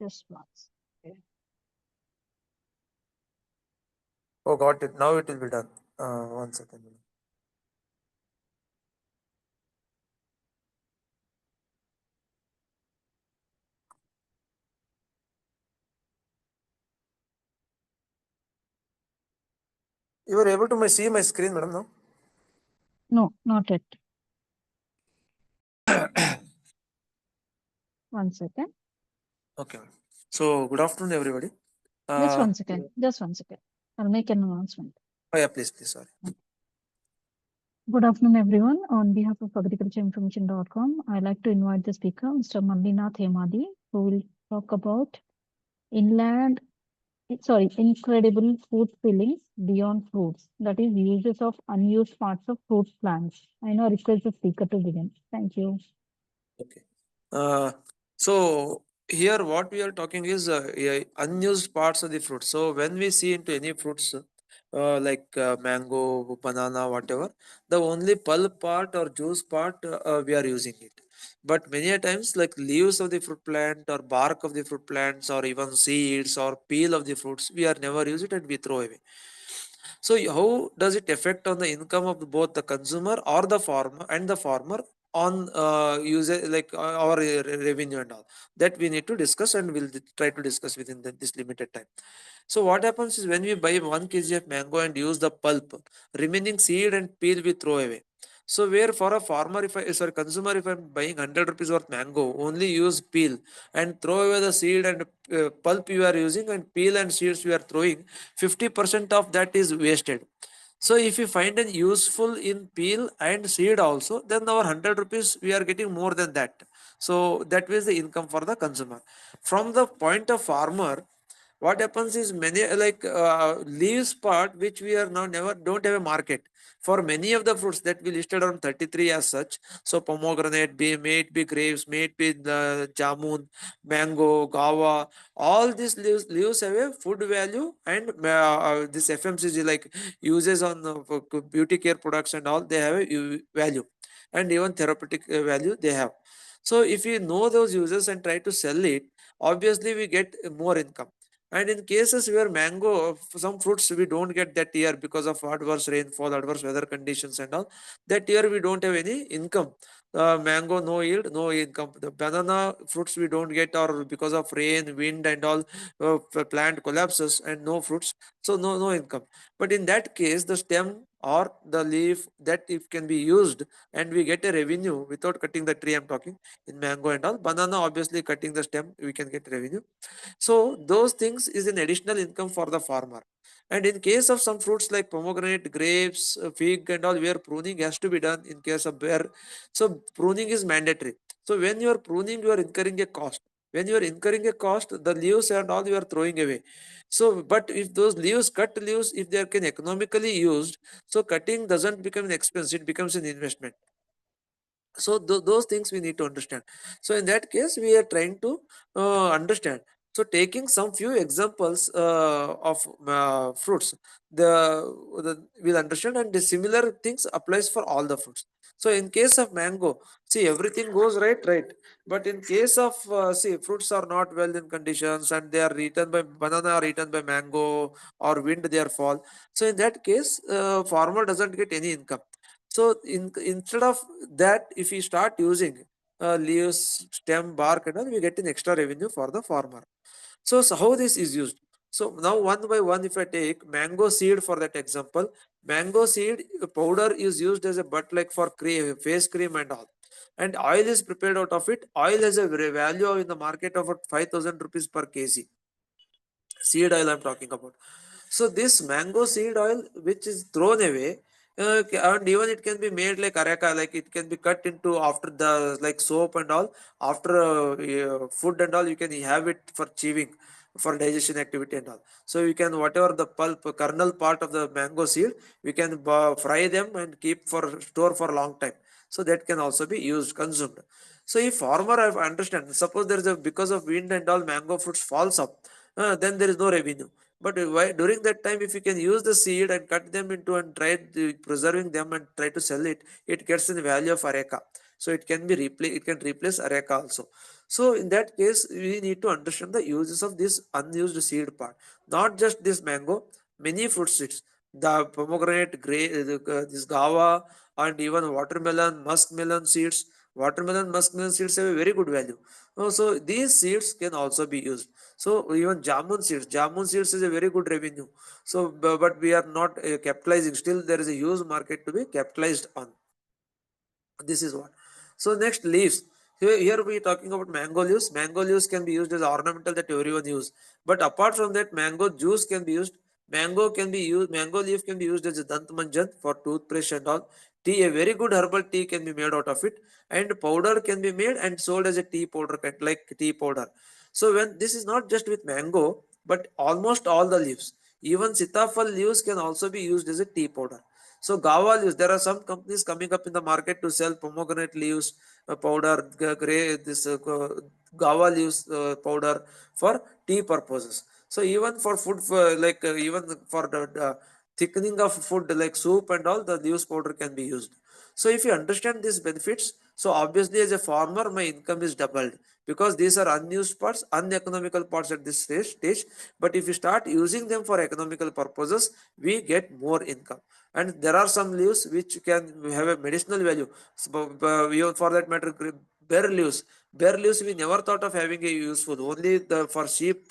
Just once. Okay. Oh, got it. Now it will be done. 1 second. You were able to see my screen, madam, now? No, not yet. 1 second. Okay. So, good afternoon, everybody. Just 1 second. Just 1 second. I'll make an announcement. Oh, yeah, please, sorry. Good afternoon, everyone. On behalf of agricultureinformation.com, I'd like to invite the speaker, Mr. Mallinath Hemadi, who will talk about incredible food fillings beyond fruits. That is, uses of unused parts of fruit plants. I now request the speaker to begin. Thank you. Okay. So here what we are talking is unused parts of the fruit. So when we see into any fruits like mango, banana, whatever, the only pulp part or juice part we are using it. But many a times like leaves of the fruit plant or bark of the fruit plants or even seeds or peel of the fruits, we are never use it and we throw away. So how does it affect on the income of both the consumer or the farmer and the farmer on user like our revenue and all that we need to discuss and we'll try to discuss within this limited time. So what happens is when we buy 1 kg of mango and use the pulp, remaining seed and peel we throw away. So where for a farmer, if I sorry consumer, if I'm buying 100 rupees worth mango, only use peel and throw away the seed and pulp you are using and peel and seeds you are throwing, 50% of that is wasted. So if you find an useful in peel and seed also, then our 100 rupees we are getting more than that. So that was the income for the consumer. From the point of farmer, what happens is many like leaves part which we are now never don't have a market for many of the fruits that we listed on 33 as such. So pomegranate, may it be grapes, may it be the jamun, mango, guava, all these leaves have a food value and this FMCG like uses on for beauty care products and all, they have a value and even therapeutic value they have. So if we know those uses and try to sell it, obviously we get more income. And in cases where mango, some fruits we don't get that year because of adverse rainfall, adverse weather conditions and all, that year we don't have any income. Mango no yield, no income. The banana fruits we don't get, or because of rain, wind and all, plant collapses and no fruits, so no income. But in that case, the stem or the leaf that if can be used and we get a revenue without cutting the tree. I'm talking in mango and all. Banana obviously cutting the stem we can get revenue. So those things is an additional income for the farmer. And in case of some fruits like pomegranate, grapes, fig and all, where pruning has to be done in case of bear, so pruning is mandatory. So when you are pruning, you are incurring a cost. When you are incurring a cost, the leaves and all you are throwing away. So, but if those leaves, cut leaves, if they can economically used, so cutting doesn't become an expense; it becomes an investment. So those things we need to understand. So in that case we are trying to understand. So taking some few examples of fruits, the we'll understand, and the similar things applies for all the fruits. So in case of mango, see everything goes right, but in case of see fruits are not well in conditions and they are eaten by banana, are eaten by mango, or wind they are fall. So in that case farmer doesn't get any income. So instead of that, if we start using leaves, stem, bark and all, we get an extra revenue for the farmer. So how this is used? So now one by one, if I take mango seed for that example, mango seed powder is used as a butt like for cream, face cream and all. And oil is prepared out of it. Oil has a value in the market of about 5,000 rupees per kg. Seed oil I'm talking about. So this mango seed oil which is thrown away, and even it can be made like areca, like it can be cut into after the like soap and all, after food and all, you can have it for chewing, for digestion activity and all. So you can whatever the pulp kernel part of the mango seed, we can fry them and keep for store for a long time. So that can also be used, consumed. So if farmer, I understand, suppose there is a because of wind and all mango fruits falls up, then there is no revenue. But why, during that time, if you can use the seed and cut them into and try preserving them and try to sell it, it gets in the value of areca. So it can be it can replace areca also. So in that case, we need to understand the uses of this unused seed part. Not just this mango, many fruit seeds, the pomegranate, this guava, and even watermelon, muskmelon seeds. Watermelon, muskmelon seeds have a very good value. So these seeds can also be used. So even jamun seeds is a very good revenue. So but we are not capitalizing. Still, there is a huge market to be capitalized on. This is what. So next, leaves. Here we are talking about mango leaves. Mango leaves can be used as ornamental that everyone use. But apart from that, mango juice can be used. Mango leaf can be used as a dant manjan for toothbrush and all. Tea, a very good herbal tea can be made out of it. And powder can be made and sold as a tea powder, like tea powder. So when this is not just with mango, but almost all the leaves. Even sitafal leaves can also be used as a tea powder. So Gava leaves, there are some companies coming up in the market to sell pomegranate leaves powder, gray this Gava leaves powder for tea purposes. So even for food, even for the thickening of food like soup and all, the leaves powder can be used. So if you understand these benefits, so obviously as a farmer, my income is doubled because these are unused parts, uneconomical parts at this stage. But if you start using them for economical purposes, we get more income. And there are some leaves which can have a medicinal value. So, for that matter, bear leaves we never thought of having a useful. Only for sheep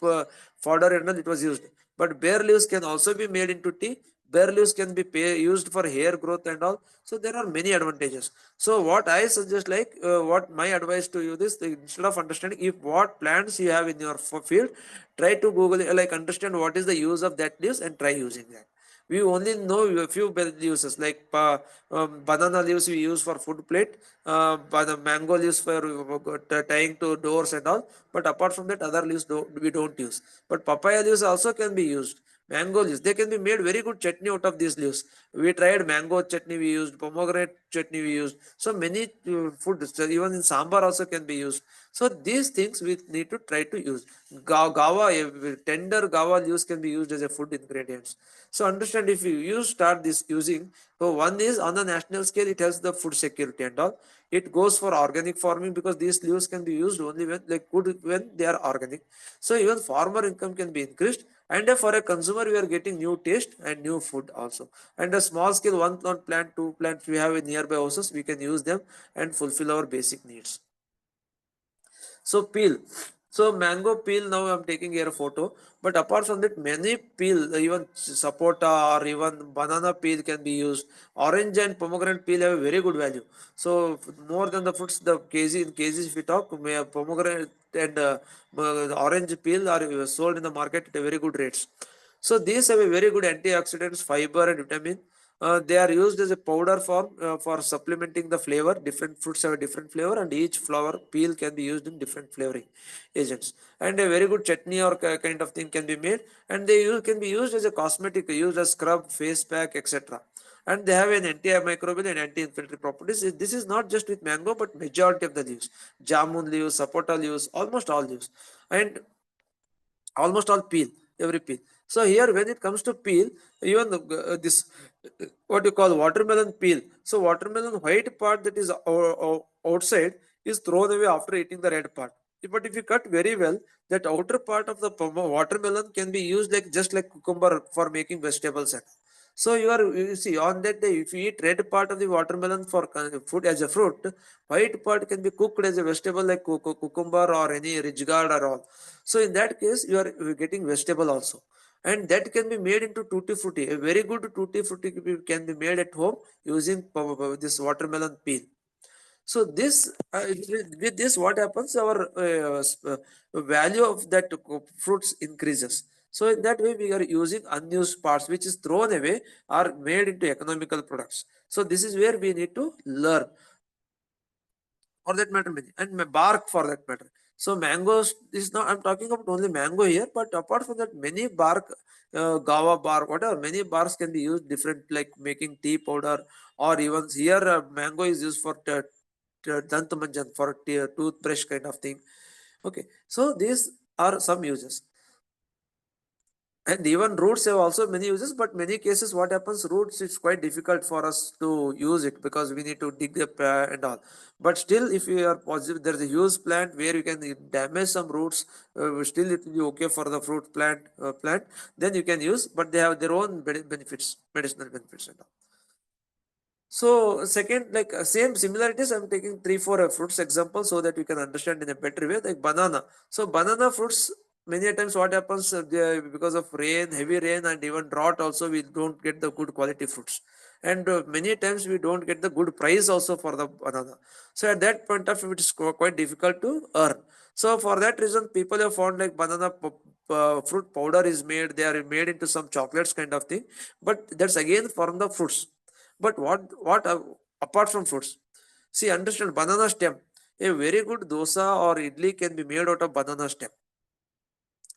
fodder and all it was used. But bear leaves can also be made into tea. Bear leaves can be used for hair growth and all. So there are many advantages. So what I suggest, what my advice to you this, instead of understanding if what plants you have in your field, try to Google, understand what is the use of that leaves and try using that. We only know a few uses like banana leaves we use for food plate, mango leaves for tying to doors and all. But apart from that, other leaves we don't use. But papaya leaves also can be used. Mango leaves, they can be made very good chutney out of these leaves. We tried mango chutney, we used pomegranate chutney, we used so many food. So even in sambar also can be used. So these things we need to try to use. Tender gava leaves can be used as a food ingredients. So understand, if you start this using, so one is on the national scale, it helps the food security and all. It goes for organic farming because these leaves can be used only when like good when they are organic. So even farmer income can be increased, and for a consumer we are getting new taste and new food also. And a small scale, one plant, two plants we have in nearby houses, we can use them and fulfill our basic needs. So peel. So mango peel, now I'm taking here a photo. But apart from that, many peel, even sapota or even banana peel can be used. Orange and pomegranate peel have a very good value. So more than the fruits, the kg in kgs if we talk, pomegranate and orange peel are sold in the market at a very good rates. So these have a very good antioxidants, fiber and vitamin. They are used as a powder form for supplementing the flavor. Different fruits have a different flavor, and each flower peel can be used in different flavoring agents. And a very good chutney or kind of thing can be made, and can be used as a cosmetic, used as scrub, face pack, etc. And they have an antimicrobial and anti-inflammatory properties. This is not just with mango, but majority of the leaves, jamun leaves, sapota leaves, almost all leaves, and almost all peel, every peel. So here when it comes to peel, even this what you call watermelon peel. So watermelon white part that is outside is thrown away after eating the red part. But if you cut very well, that outer part of the watermelon can be used like just like cucumber for making vegetables. So you see on that day, if you eat red part of the watermelon for food as a fruit, white part can be cooked as a vegetable like cucumber or any ridge gourd or all. So in that case, you are getting vegetable also, and that can be made into tutti frutti. A very good tutti frutti can be made at home using this watermelon peel. So this with this what happens, our value of that fruits increases. So in that way we are using unused parts which is thrown away are made into economical products. So this is where we need to learn, for that matter many, and bark for that matter. So mangoes is not, I'm talking about only mango here, but apart from that many bark, guava bark, whatever, many barks can be used different, like making tea powder, or even here mango is used for dant manjan, for toothbrush kind of thing. Okay, so these are some uses. And even roots have also many uses, but many cases what happens, roots it's quite difficult for us to use it because we need to dig up and all. But still, if you are positive there's a huge plant where you can damage some roots, still it will be okay for the fruit plant, then you can use, but they have their own benefits, medicinal benefits and all. So second, like same similarities, I'm taking 3 4 fruits example so that you can understand in a better way. Like banana. So banana fruits, many times what happens, because of rain, heavy rain, and even drought also, we don't get the good quality fruits, and many times we don't get the good price also for the banana. So at that point of view, it is quite difficult to earn. So for that reason, people have found like banana fruit powder is made. They are made into some chocolates kind of thing, but that's again from the fruits. But what apart from fruits? See, understand banana stem. A very good dosa or idli can be made out of banana stem.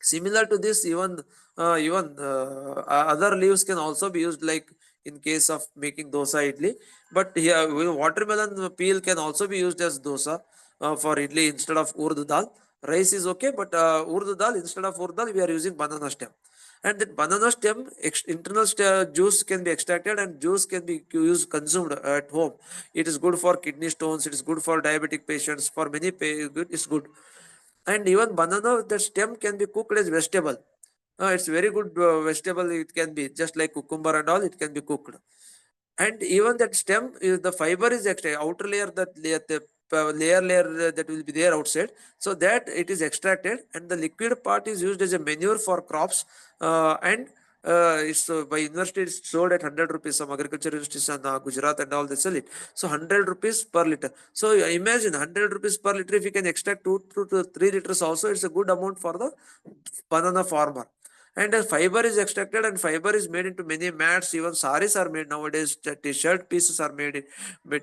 Similar to this, even other leaves can also be used, like in case of making dosa idli. But here, watermelon peel can also be used as dosa for idli instead of urdu dal. Rice is okay, but urdu dal, instead of urdu dal, we are using banana stem. And that banana stem internal juice can be extracted, and juice can be used consumed at home. It is good for kidney stones. It is good for diabetic patients. For many, it's good. And even banana, the stem can be cooked as vegetable. It's very good vegetable. It can be just like cucumber and all. It can be cooked. And even that stem, the fiber is extra outer layer, that layer, the layer that will be there outside, so that it is extracted, and the liquid part is used as a manure for crops. And it's by university it's sold at 100 rupees. Some agriculture universities in Gujarat and all, they sell it. So 100 rupees per liter. So imagine 100 rupees per liter. If you can extract 2 to 3 liters also, it's a good amount for the banana farmer. And fiber is extracted, and fiber is made into many mats. Even saris are made nowadays. T-shirt pieces are made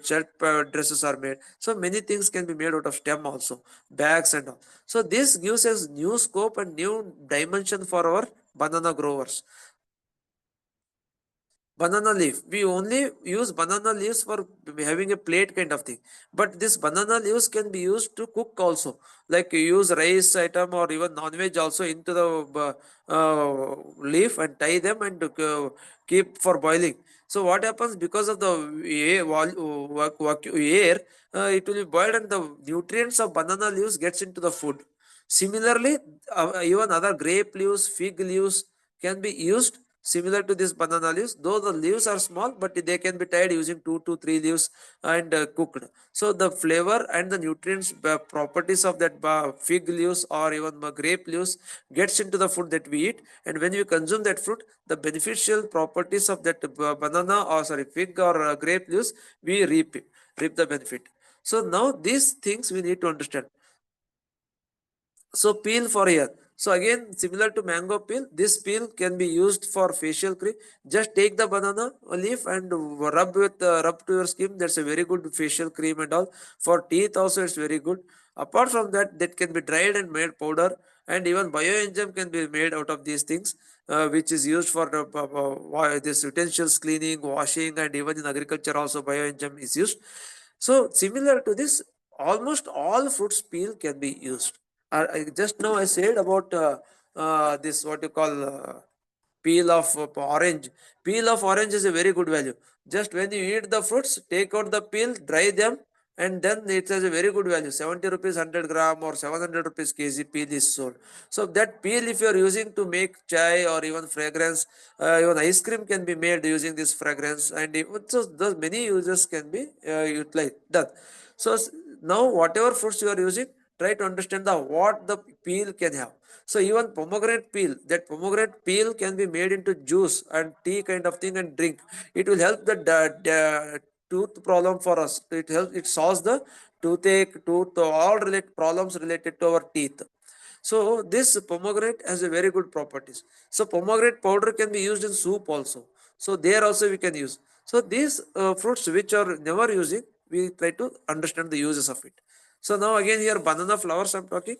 shirt dresses are made. So many things can be made out of stem also, bags and all. So this gives us new scope and new dimension for our banana growers. Banana leaf, we only use banana leaves for having a plate kind of thing, but this banana leaves can be used to cook also, like you use rice item or even non-veg also into the leaf and tie them and keep for boiling. So what happens, because of the air, it will be boiled, and the nutrients of banana leaves gets into the food. Similarly, even other grape leaves, fig leaves can be used similar to this banana leaves, though the leaves are small, but they can be tied using 2 to 3 leaves and cooked. So the flavor and the nutrients properties of that fig leaves or even grape leaves gets into the food that we eat, and when you consume that fruit, the beneficial properties of that banana or sorry fig or grape leaves, we reap the benefit. So now these things we need to understand. So peel for hair. So again, similar to mango peel, this peel can be used for facial cream. Just take the banana leaf and rub to your skin. That's a very good facial cream and all. For teeth also, it's very good. Apart from that, that can be dried and made powder, and even bioenzyme can be made out of these things, which is used for this utensils cleaning, washing, and even in agriculture also bioenzyme is used. So similar to this, almost all fruits peel can be used. Just now I said about this what you call peel of orange. Peel of orange is a very good value. Just when you eat the fruits, take out the peel, dry them, and then it has a very good value. 70 rupees 100 gram or 700 rupees kg peel is sold. So that peel, if you are using to make chai or even fragrance, even ice cream can be made using this fragrance, and so the many uses can be utilized done. So now whatever fruits you are using, try to understand the what the peel can have. So even pomegranate peel, that pomegranate peel can be made into juice and tea kind of thing and drink. It will help the tooth problem for us. It solves the toothache, tooth, all related problems related to our teeth. So this pomegranate has a very good properties. So pomegranate powder can be used in soup also. So there also we can use. So these fruits which are never using, we try to understand the uses of it. So now again here banana flowers I'm talking.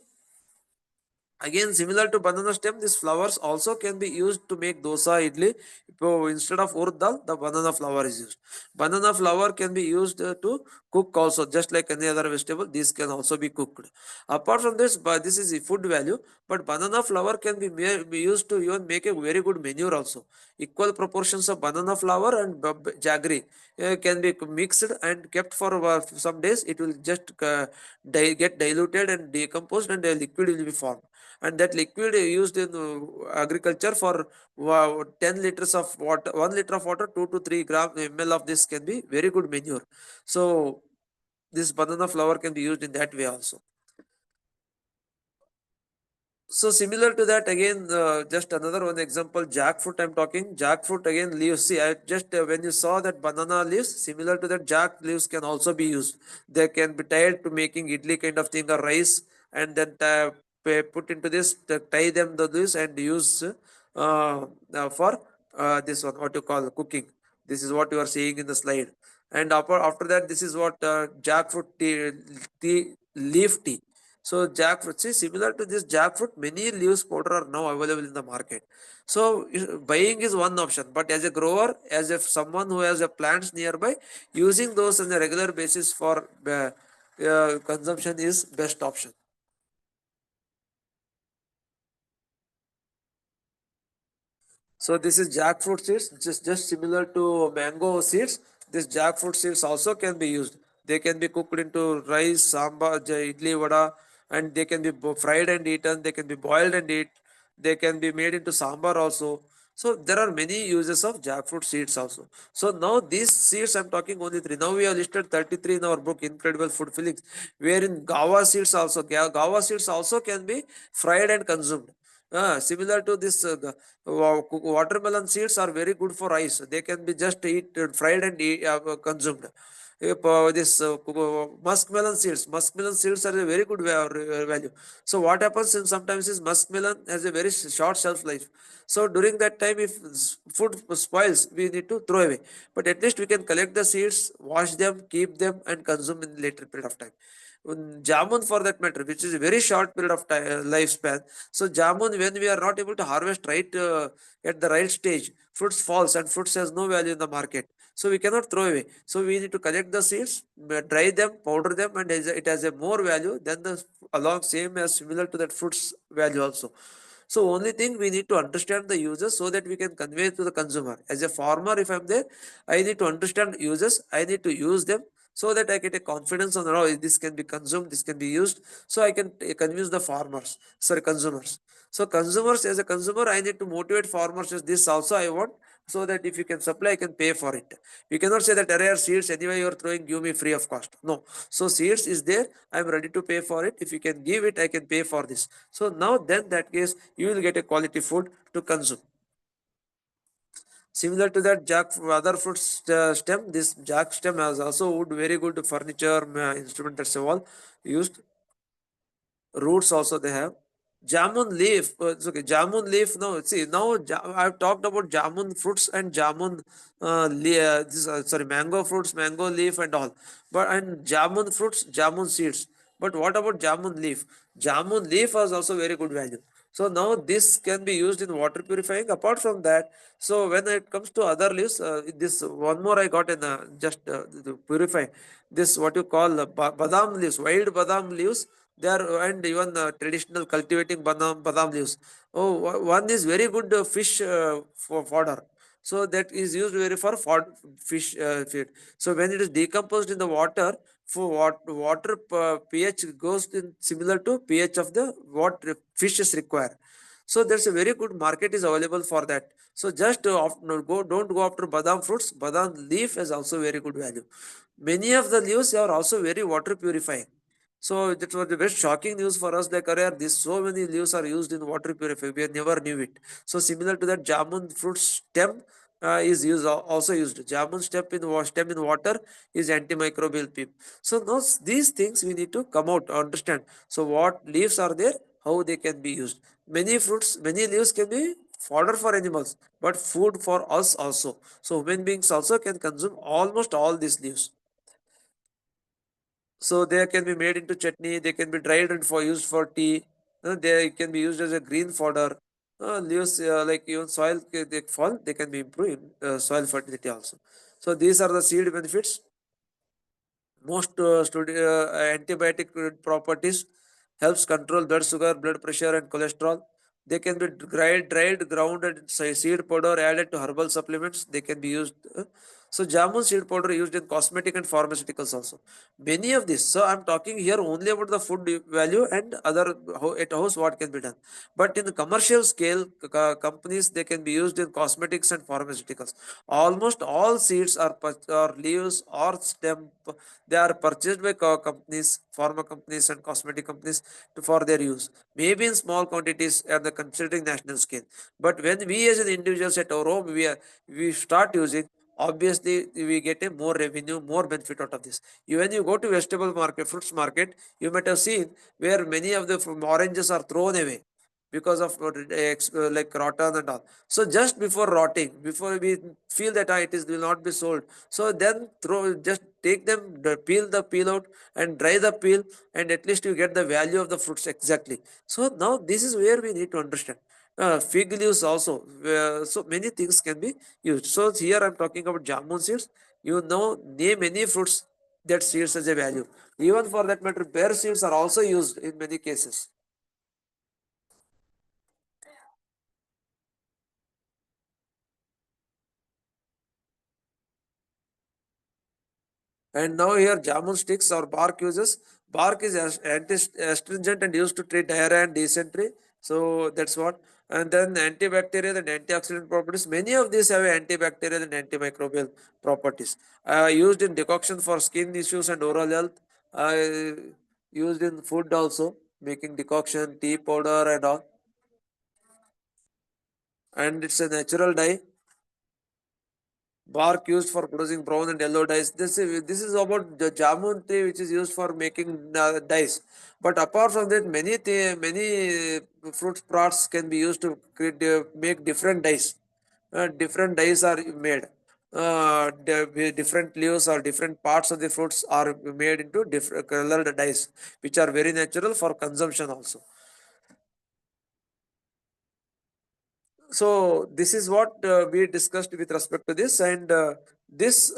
Again, similar to banana stem, these flowers also can be used to make dosa, idli. So instead of urd dal, the banana flower is used. Banana flower can be used to cook also, just like any other vegetable. This can also be cooked. Apart from this, but this is the food value. But banana flower can be used to even make a very good manure also. Equal proportions of banana flower and jaggery can be mixed and kept for some days. It will just get diluted and decomposed, and a liquid will be formed, and that liquid used in agriculture for 10 liters of water, 1 liter of water, 2 to 3 gram ml of this can be very good manure. So this banana flower can be used in that way also. So similar to that again, just another one example, jackfruit. I'm talking jackfruit again, leaves. See, I just when you saw that banana leaves, similar to that, jack leaves can also be used. They can be tied to making idli kind of thing or rice, and then put into this, tie them the leaves and use for this one, what you call cooking. This is what you are seeing in the slide. And after that, this is what jackfruit tea, leaf tea. So jackfruit, see, similar to this jackfruit, many leaves powder are now available in the market. So buying is one option, but as a grower, as if someone who has a plants nearby, using those on a regular basis for consumption is best option. So this is jackfruit seeds, just similar to mango seeds. This jackfruit seeds also can be used. They can be cooked into rice, sambar, idli, vada, and they can be fried and eaten. They can be boiled and eat. They can be made into sambar also. So there are many uses of jackfruit seeds also. So now these seeds I'm talking only three. Now we have listed 33 in our book, Incredible Food Fillings, wherein guava seeds also, guava seeds also can be fried and consumed. Similar to this, watermelon seeds are very good for rice. They can be just fried and consumed. If, this muskmelon seeds are a very good value. So what happens in sometimes is muskmelon has a very short shelf life. So during that time, if food spoils, we need to throw away. But at least we can collect the seeds, wash them, keep them, and consume in later period of time. Jamun for that matter, which is a very short period of time, lifespan. So jamun, when we are not able to harvest right at the right stage, fruits falls and fruits has no value in the market. So we cannot throw away. So we need to collect the seeds, dry them, powder them, and it has a more value than the along same as similar to that fruits value also. So only thing we need to understand the uses so that we can convey to the consumer. As a farmer, if I'm there, I need to understand uses. I need to use them so that I get a confidence on how this can be consumed, this can be used. So I can convince the farmers, sorry, consumers. So consumers, as a consumer, I need to motivate farmers. This also I want, so that if you can supply, I can pay for it. You cannot say that rare seeds anyway you are throwing, give me free of cost. No. So seeds is there. I am ready to pay for it. If you can give it, I can pay for this. So now then that case you will get a quality food to consume. Similar to that jack other fruit stem, this jack stem has also wood very good furniture, instrument, that's all used. Roots also they have. Jamun leaf, it's okay. Jamun leaf. No, see now I've talked about jamun fruits and jamun, sorry, mango fruits, mango leaf and all. But and jamun fruits, jamun seeds. But what about jamun leaf? Jamun leaf has also very good value. So now this can be used in water purifying. Apart from that, so when it comes to other leaves, this one more I got in just to purify. This what you call badam leaves, wild badam leaves. They are, and even traditional cultivating badam leaves. Oh, one is very good fish for fodder. So that is used very for fish feed. So when it is decomposed in the water, for water pH goes in similar to pH of the what fishes require. So there's a very good market is available for that. So just no, don't go after badam fruits. Badam leaf is also very good value. Many of the leaves are also very water purifying. So that was the best shocking news for us. Like, career, this so many leaves are used in water purifier. We never knew it. So similar to that, jamun fruit stem is used also used. Jamun stem in water is antimicrobial pip. So now these things we need to come out to understand. So what leaves are there, how they can be used. Many fruits, many leaves can be fodder for animals, but food for us also. So human beings also can consume almost all these leaves. So they can be made into chutney. They can be dried and for used for tea. They can be used as a green fodder. Leaves like even soil they fall, they can be improved in soil fertility also. So these are the seed benefits. Most antibiotic properties helps control blood sugar, blood pressure, and cholesterol. They can be dried, ground, and seed powder added to herbal supplements. They can be used. So jamun seed powder used in cosmetic and pharmaceuticals also. Many of this. So I'm talking here only about the food value and other at house what can be done. But in the commercial scale, companies they can be used in cosmetics and pharmaceuticals. Almost all seeds or leaves or stem they are purchased by companies, pharma companies, and cosmetic companies for their use. Maybe in small quantities at the considering national scale. But when we as an individuals at our home we start using, obviously we get a more revenue, more benefit out of this. When you go to vegetable market, fruits market, you might have seen where many of the oranges are thrown away because of like rotten and all. So just before rotting, before we feel that it is will not be sold, so then throw just take them, peel the peel out and dry the peel, and at least you get the value of the fruits exactly. So now this is where we need to understand. Fig leaves also, so many things can be used. So here I'm talking about jamun seeds. You know, name any fruits that seeds has a value. Even for that matter, pear seeds are also used in many cases. And now here jamun sticks or bark uses. Bark is astringent and used to treat diarrhea and dysentery. So that's what. And then antibacterial and antioxidant properties. Many of these have antibacterial and antimicrobial properties. Used in decoction for skin issues and oral health. Used in food also, making decoction, tea powder and all. And it's a natural dye. Bark used for producing brown and yellow dyes. This is about the jamun tree which is used for making dyes. But apart from that, many fruit products can be used to make different dyes. Different dyes are made. Different leaves or different parts of the fruits are made into different colored dyes, which are very natural for consumption also. So this is what we discussed with respect to this, and this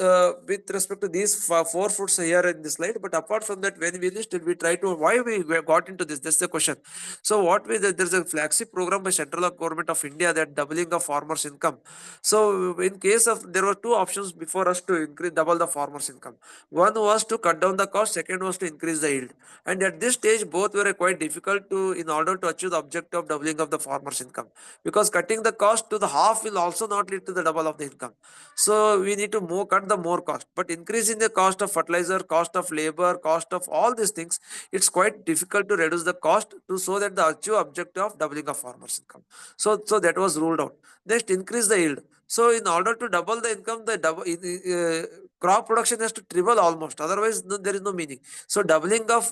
with respect to these four foods here in this slide. But apart from that, when we listed, we try to why we got into this. That's the question. So what we there's a flagship program by central government of India that doubling of farmers' income. So in case of there were two options before us to increase double the farmers' income. One was to cut down the cost. Second was to increase the yield. And at this stage, both were quite difficult to in order to achieve the objective of doubling of the farmers' income, because cutting the cost to the half will also not lead to the double of the income. So we need to cut the more cost, but increasing the cost of fertilizer, cost of labor, cost of all these things, it's quite difficult to reduce the cost to so that the achieve objective of doubling of farmers income. So that was ruled out. Next, increase the yield. So in order to double the income, the crop production has to triple almost, otherwise there is no meaning. So doubling of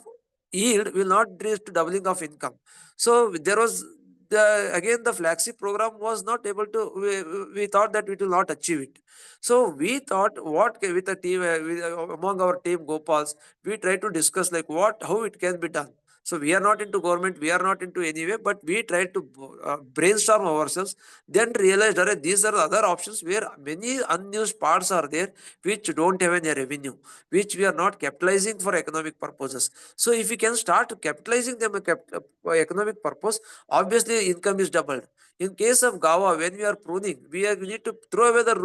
yield will not reach to doubling of income. So there was again the flagship program was not able to, we thought that it will not achieve it. So we thought what with the team, among our team Gopals, we try to discuss like what how it can be done. So we are not into government, we are not into any way, but we tried to brainstorm ourselves, then realized that these are the other options where many unused parts are there which don't have any revenue, which we are not capitalizing for economic purposes. So if we can start capitalizing them for economic purpose, obviously income is doubled. In case of guava, when we are pruning, we need to throw away the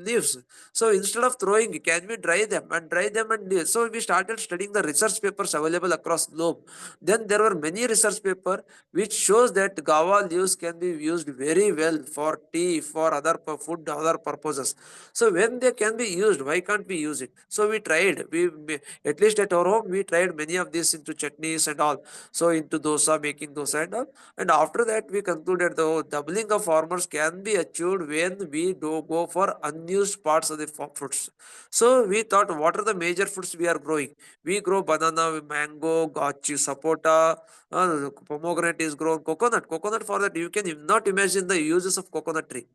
leaves. So instead of throwing, can we dry them and so we started studying the research papers available across globe. Then there were many research paper which shows that guava leaves can be used very well for tea, for other food, other purposes. So when they can be used, why can't we use it? So we tried. At least at our home we tried many of these into chutneys and all. So into dosa, making dosa and all. And after that we concluded the doubling of farmers can be achieved when we do go for unused parts of the fruits. So we thought what are the major fruits we are growing? We grow banana, mango, gachi, sapota, pomegranate is grown, coconut. Coconut for that you can not imagine the uses of coconut tree.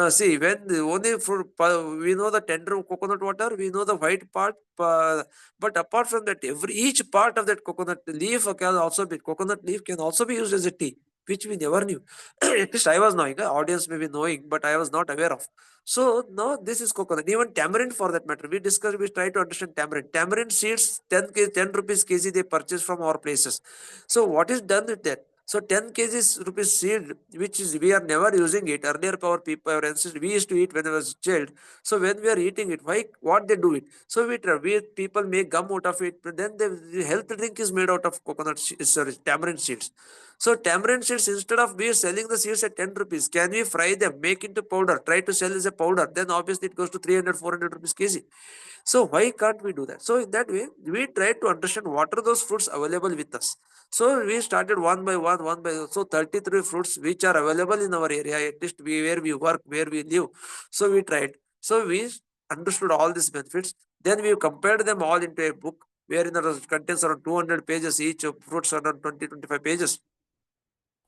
See, when the only fruit, we know the tender coconut water, we know the white part, but apart from that, each part of that coconut leaf can also be coconut leaf can also be used as a tea, which we never knew. At least I was knowing. Audience may be knowing, but I was not aware of. So no, this is coconut. Even tamarind, for that matter, we discussed. We try to understand tamarind. Tamarind seeds, 10 rupees kg they purchase from our places. So what is done with that? So 10 kgs rupees seed, which is we are never using it. Earlier, our people, our ancestors, we used to eat when I was a child. So when we are eating it, why? What they do it? So we people make gum out of it. But then the health drink is made out of sorry, tamarind seeds. So tamarind seeds, instead of we selling the seeds at 10 rupees, can we fry them, make into powder, try to sell as a powder? Then obviously it goes to 300, 400 rupees kg. So why can't we do that? So in that way, we try to understand what are those fruits available with us. So we started one by so 33 fruits which are available in our area, at least where we work, where we live. So we tried. So we understood all these benefits. Then we compared them all into a book wherein it contains around 200 pages each, of fruits around 20-25 pages.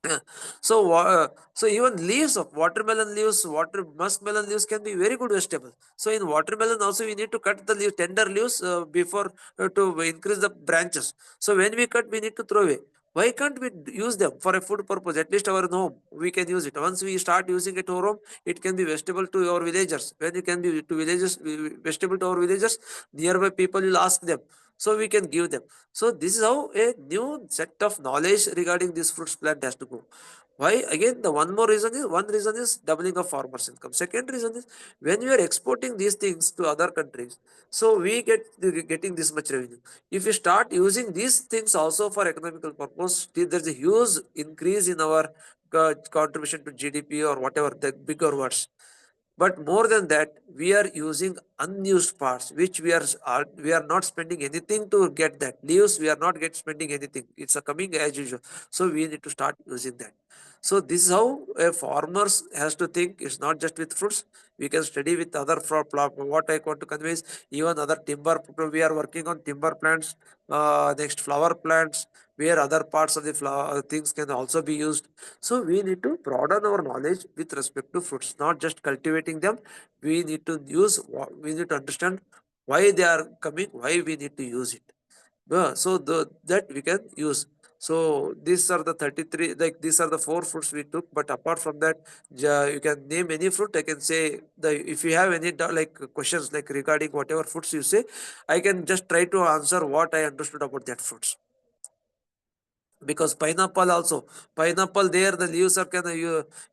Yeah. So, so even leaves of watermelon leaves, muskmelon leaves can be very good vegetable. So in watermelon also we need to cut the tender leaves before to increase the branches. So when we cut, we need to throw away. Why can't we use them for a food purpose? At least our home we can use it. Once we start using it our home, it can be vegetable to our villagers. When it can be to villagers, vegetable to our villagers, nearby people will ask them. So we can give them. So this is how a new set of knowledge regarding this fruits plant has to go. Why? Again, the one reason is doubling of farmers' income. Second reason is when we are exporting these things to other countries, so we getting this much revenue. If we start using these things also for economical purpose, there's a huge increase in our contribution to GDP or whatever the bigger words. But more than that, we are using unused parts which we are not spending anything to get that leaves. We are not get spending anything, it's a coming as usual. So we need to start using that. So this is how a farmers has to think. It's not just with fruits. We can study with other what I want to convey is even other timber. We are working on timber plants, next flower plants, where other parts of the flower things can also be used. So we need to broaden our knowledge with respect to fruits, not just cultivating them. We need to we need to understand why they are coming, why we need to use it. So that we can use. So these are the 33, like these are the four fruits we took. But apart from that, you can name any fruit. I can say if you have any like questions like regarding whatever fruits you say, I can just try to answer what I understood about that fruits. Because pineapple also, pineapple there the leaves are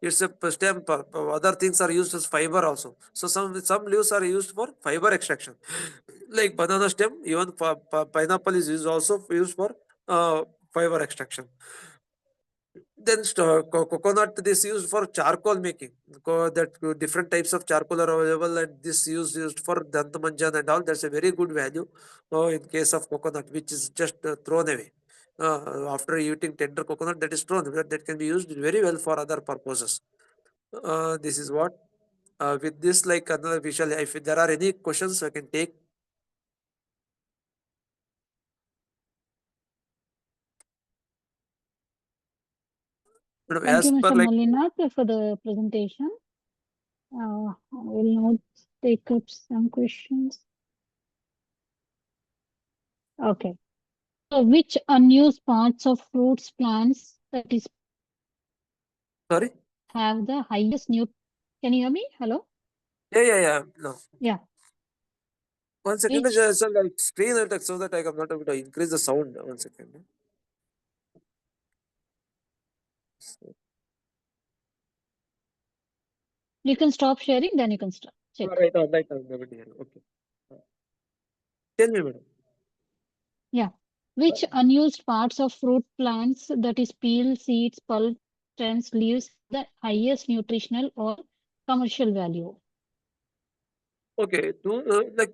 it's a stem. Other things are used as fiber also. So some leaves are used for fiber extraction. Like banana stem, even pineapple is used also used for fiber extraction. Then coconut this used for charcoal making. That different types of charcoal are available, and this used for dantamanjan and all. That's a very good value in case of coconut, which is just thrown away. After eating tender coconut, that is thrown. That can be used very well for other purposes. This is what. With this, like another visual, if there are any questions, I can take. Thank you, As per Mr. like. Mallinath, for the presentation. I will now take up some questions. Okay. So which unused parts of fruits plants that is Sorry. have the highest new? Can you hear me? Hello? Yeah. No. Yeah. 1 second, Which so like screen attack so that I am not able to increase the sound. 1 second. you can stop sharing, then you can start check. Right, I'm able to hear you. Okay. Uh, Tell me, madam. Yeah. Uh, Which unused parts of fruit plants that is peel, seeds, pulp, stems, leaves have the highest nutritional or commercial value? Okay, like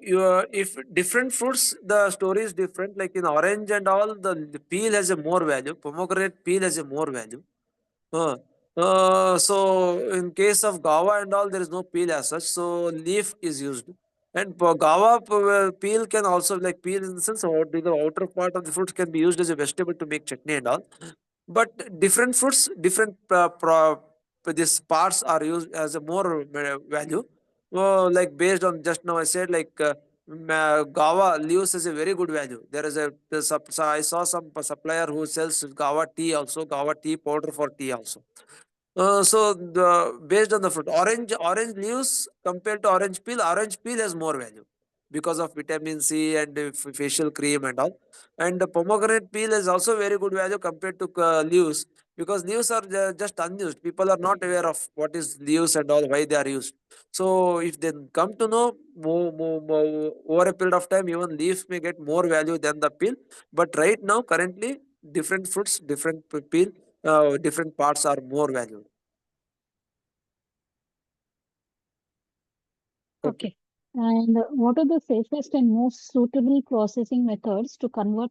if different fruits, the story is different. Like in orange and all, the peel has a more value. Pomegranate peel has a more value. Uh, so in case of guava and all, there is no peel as such. So leaf is used. And guava peel can also like peel in the sense the outer part of the fruit can be used as a vegetable to make chutney and all. But different fruits, different these parts are used as a more value. Like based on just now I said like Gava leaves is a very good value. There is I saw some supplier who sells Gava tea also, Gava tea powder for tea also. Based on the fruit, orange leaves compared to orange peel has more value because of vitamin C and facial cream and all. And the pomegranate peel is also very good value compared to leaves, because leaves are just unused. People are not aware of what is leaves and all, why they are used. So if they come to know over a period of time, even leaves may get more value than the peel. But right now, currently, different fruits, different peel, different parts are more valued. Okay. Okay. And what are the safest and most suitable processing methods to convert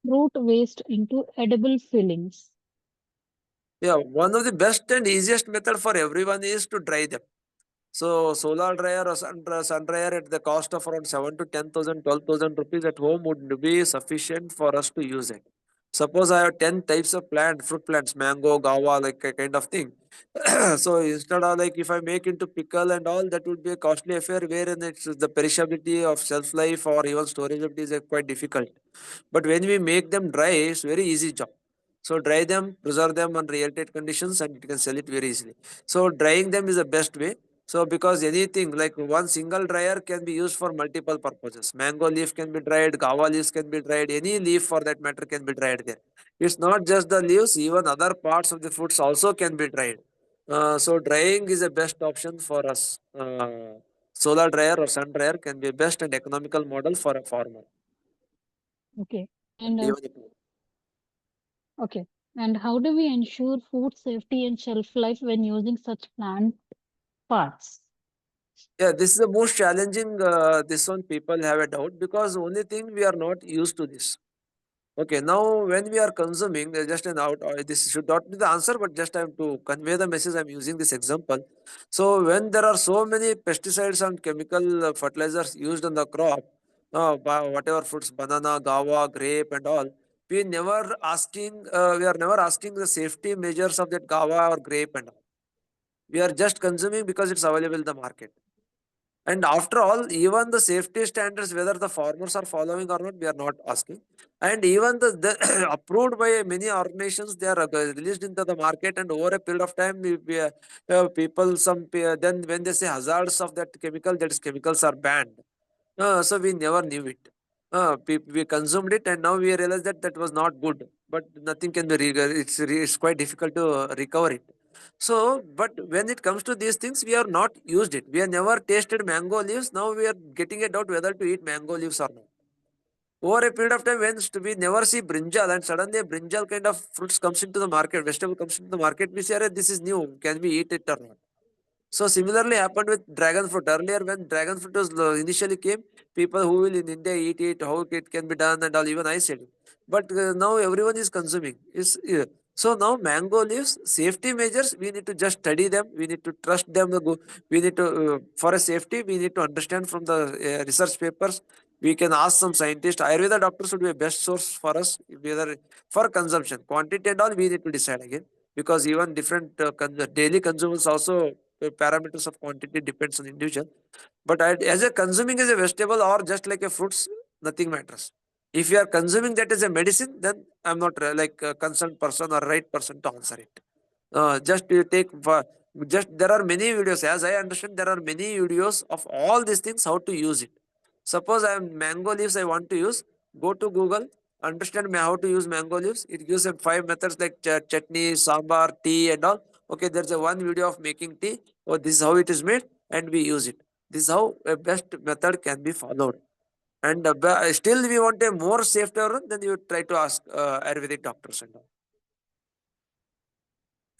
fruit waste into edible fillings? Yeah, one of the best and easiest method for everyone is to dry them. So solar dryer or sun dryer at the cost of around 7 to 10,000, 12,000 rupees at home would be sufficient for us to use it. Suppose I have 10 types of fruit plants, mango, guava, like a kind of thing. So instead of like if I make into pickle and all, that would be a costly affair wherein it's the perishability of shelf life or even storageability is quite difficult. But when we make them dry, it's very easy job. So dry them, preserve them on real tight conditions, and you can sell it very easily. So drying them is the best way. So because anything like one single dryer can be used for multiple purposes. Mango leaf can be dried, guava leaves can be dried, any leaf for that matter can be dried there. It's not just the leaves, even other parts of the fruits also can be dried. So drying is the best option for us. Solar dryer or sun dryer can be best and economical model for a farmer. Okay. And And even okay. And how do we ensure food safety and shelf life when using such plant parts? yeah, this is the most challenging. This one people have a doubt because only thing we are not used to this. Okay, now when we are consuming, just an out, this should not be the answer, but just I have to convey the message. I'm using this example. So when there are so many pesticides and chemical fertilizers used on the crop, whatever fruits, banana, guava, grape, and all, we are never asking the safety measures of that guava or grape and all. We are just consuming because it's available in the market. And after all, even the safety standards, whether the farmers are following or not, we are not asking. And even the approved by many organizations, they are released into the market. And over a period of time, people, then when they say hazards of that chemical, that is chemicals are banned. So we never knew it. We consumed it, and now we realize that that was not good. But nothing can be it's quite difficult to recover it. So, but when it comes to these things, we are not used it. We have never tasted mango leaves. Now we are getting a doubt whether to eat mango leaves or not. Over a period of time, when we never see brinjal, and suddenly a brinjal kind of fruits comes into the market, vegetable comes into the market, we say, "Arey, this is new. Can we eat it or not?" So similarly happened with dragon fruit. Earlier, when dragon fruit was initially came, people who will in India eat it, how it can be done, and all. Even I said it. But now everyone is consuming. So now mango leaves safety measures. We need to just study them. We need to trust them. We need to for a safety. We need to understand from the research papers. We can ask some scientists. Ayurveda doctors would be a best source for us, whether for consumption, quantity and all. We need to decide again, because even different daily consumables also parameters of quantity depends on individual. But as a consuming as a vegetable or just like a fruits, nothing matters. If you are consuming that as a medicine, then I'm not like a concerned person or right person to answer it. Just you take just there are many videos. As I understand, there are many videos of all these things how to use it. Suppose I am mango leaves I want to use. Go to Google, understand how to use mango leaves. It gives them five methods like chutney, sambar, tea, and all. Okay, there's a one video of making tea. Oh, this is how it is made, and we use it. This is how a best method can be followed. And still, we want a more safe run, then you try to ask Ayurvedic doctors and all.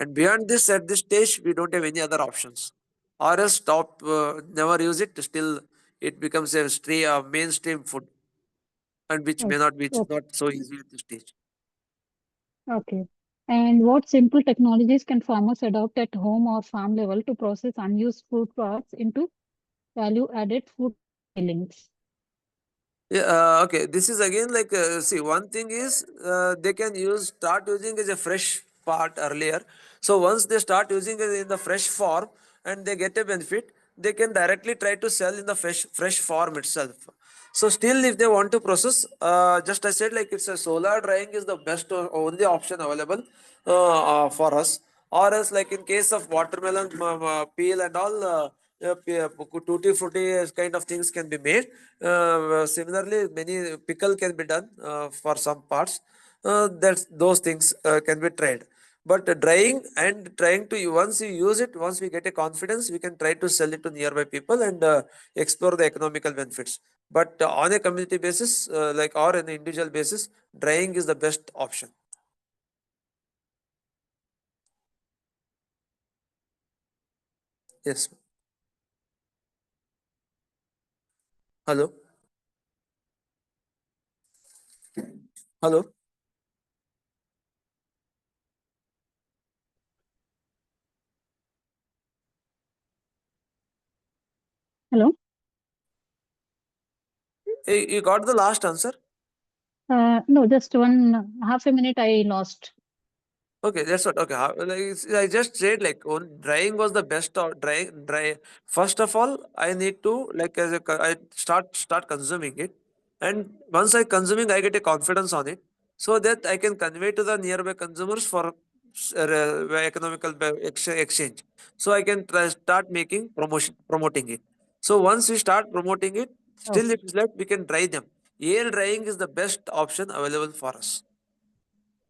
And beyond this, at this stage, we don't have any other options. Or else stop, never use it. Still, it becomes a mainstream food, and which Oh, may not, which is okay. not so easy at this stage. Okay. And what simple technologies can farmers adopt at home or farm level to process unused fruit parts into value-added food fillings? Yeah, okay. This is again like see. One thing is they can start using as a fresh. part earlier. So once they start using it in the fresh form and they get a benefit, they can directly try to sell in the fresh form itself. So still, if they want to process, just I said, like it's a solar drying is the best only option available for us. Or else, like in case of watermelon peel and all, tutti frutti kind of things can be made. Similarly, many pickle can be done for some parts. That's those things can be tried. But drying and trying to once you use it, once we get a confidence, we can try to sell it to nearby people and explore the economical benefits. But on a community basis, like or an individual basis, drying is the best option. Yes. Hello. Hello. Hello. You got the last answer. No, just one half a minute I lost. Okay, that's what. Okay, like I just said, like on drying was the best. Or dry. First of all, I need to like I start consuming it, and once I consuming, I get a confidence on it, so that I can convey to the nearby consumers for economical exchange. So I can start making promoting it. So once we start promoting it, still Okay. it is left. We can dry them. Air drying is the best option available for us.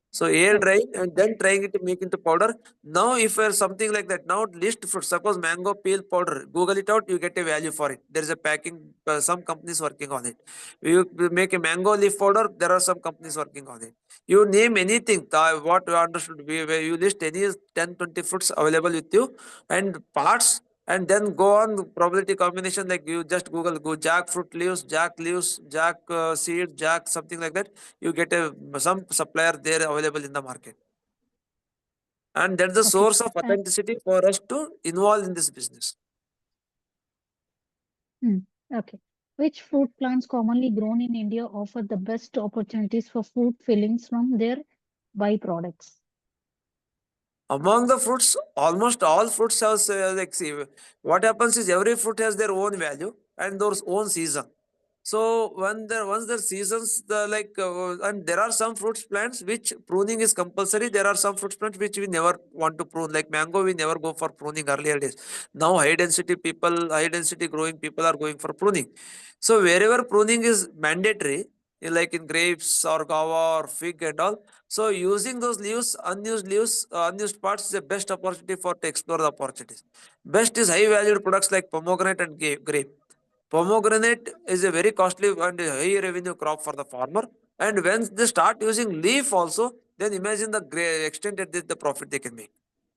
So air Okay. drying and then trying it to make into powder. Now, if you're something like that, now list fruit. Suppose mango peel powder. Google it out, you get a value for it. There is a packing. Some companies working on it. You make a mango leaf powder. There are some companies working on it. You name anything. What you understood. You list any 10, 20 fruits available with you and parts. And then go on probability combination like you just Google go jack leaves, jack seed, jack something like that. You get a some supplier there available in the market, and that's the Okay. source of Uh, authenticity for us to involve in this business. hmm, okay. Which fruit plants commonly grown in India offer the best opportunities for food fillings from their byproducts? Among the fruits, almost all fruits have like see what happens is every fruit has their own value and their own season. So when there once the seasons the like and there are some fruits plants which pruning is compulsory. There are some fruits plants which we never want to prune. Like mango, we never go for pruning earlier days. Now high density growing people are going for pruning. So wherever pruning is mandatory, like in grapes or guava or fig and all. So using those leaves, unused parts is the best opportunity for to explore the opportunities. Best is high valued products like pomegranate and grape. Pomegranate is a very costly and high revenue crop for the farmer. And when they start using leaf also, then imagine the extent at the profit they can make.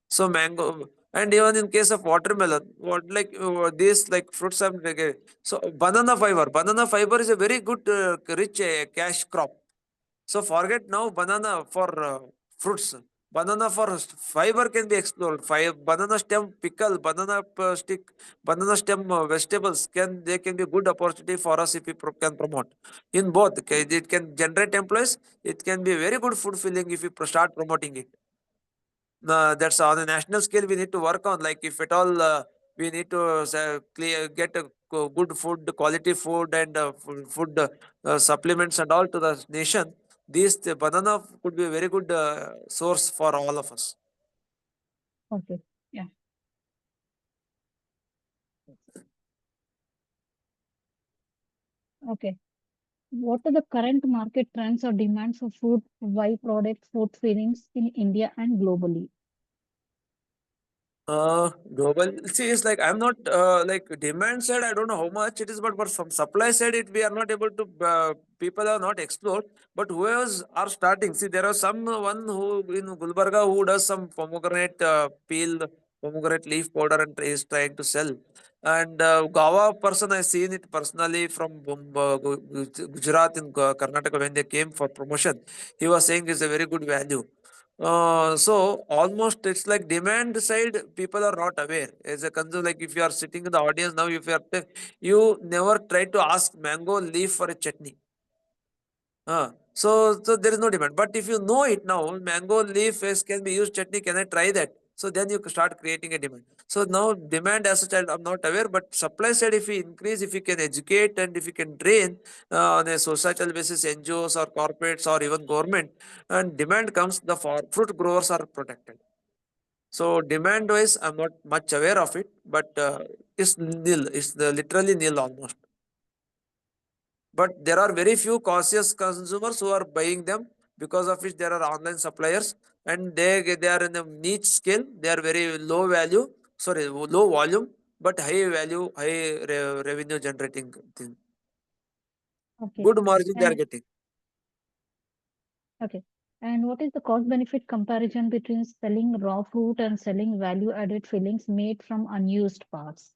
So mango and even in case of watermelon, what like this like fruits and like, so banana fiber is a very good rich cash crop. So forget now banana for fruits. Banana for fiber can be explored. Banana stem pickle, banana stick, banana stem vegetables they can be good opportunity for us if we can promote. In both, okay, it can generate employees. It can be very good food filling if we start promoting it. That's on a national scale we need to work on. Like if at all we need to get a good food, quality food, and food supplements and all to the nation. The banana could be a very good source for all of us. Okay. Yeah. Okay. What are the current market trends or demands for food byproduct food fillings in India and globally? Global. See, it's like I'm not like demand side. I don't know how much it is, but from supply side, it we are not able to. People are not explored. But whoever's are starting. See, there are some one who in Gulbarga who does some pomegranate peel, pomegranate leaf powder, and is trying to sell. And Gawa person, I seen it personally from Gujarat in Karnataka when they came for promotion. He was saying it's a very good value. So almost it's like demand side people are not aware as a consumer. Like if you are sitting in the audience now, if you are you never try to ask mango leaf for a chutney. So there is no demand. But if you know it now, mango leaf is, can be used chutney. Can I try that? So then you start creating a demand. So now demand as such, I'm not aware. But supply side, if we increase, if we can educate and if we can train on a societal basis, NGOs or corporates or even government, and demand comes, the fruit growers are protected. So demand wise, I'm not much aware of it, but it's nil. It's literally nil almost. But there are very few cautious consumers who are buying them, because of which there are online suppliers, and they are in a niche scale. They are very low value, sorry, low volume, but high value, high revenue generating thing. Okay. Good margin they are And getting. okay. And what is the cost benefit comparison between selling raw fruit and selling value added fillings made from unused parts?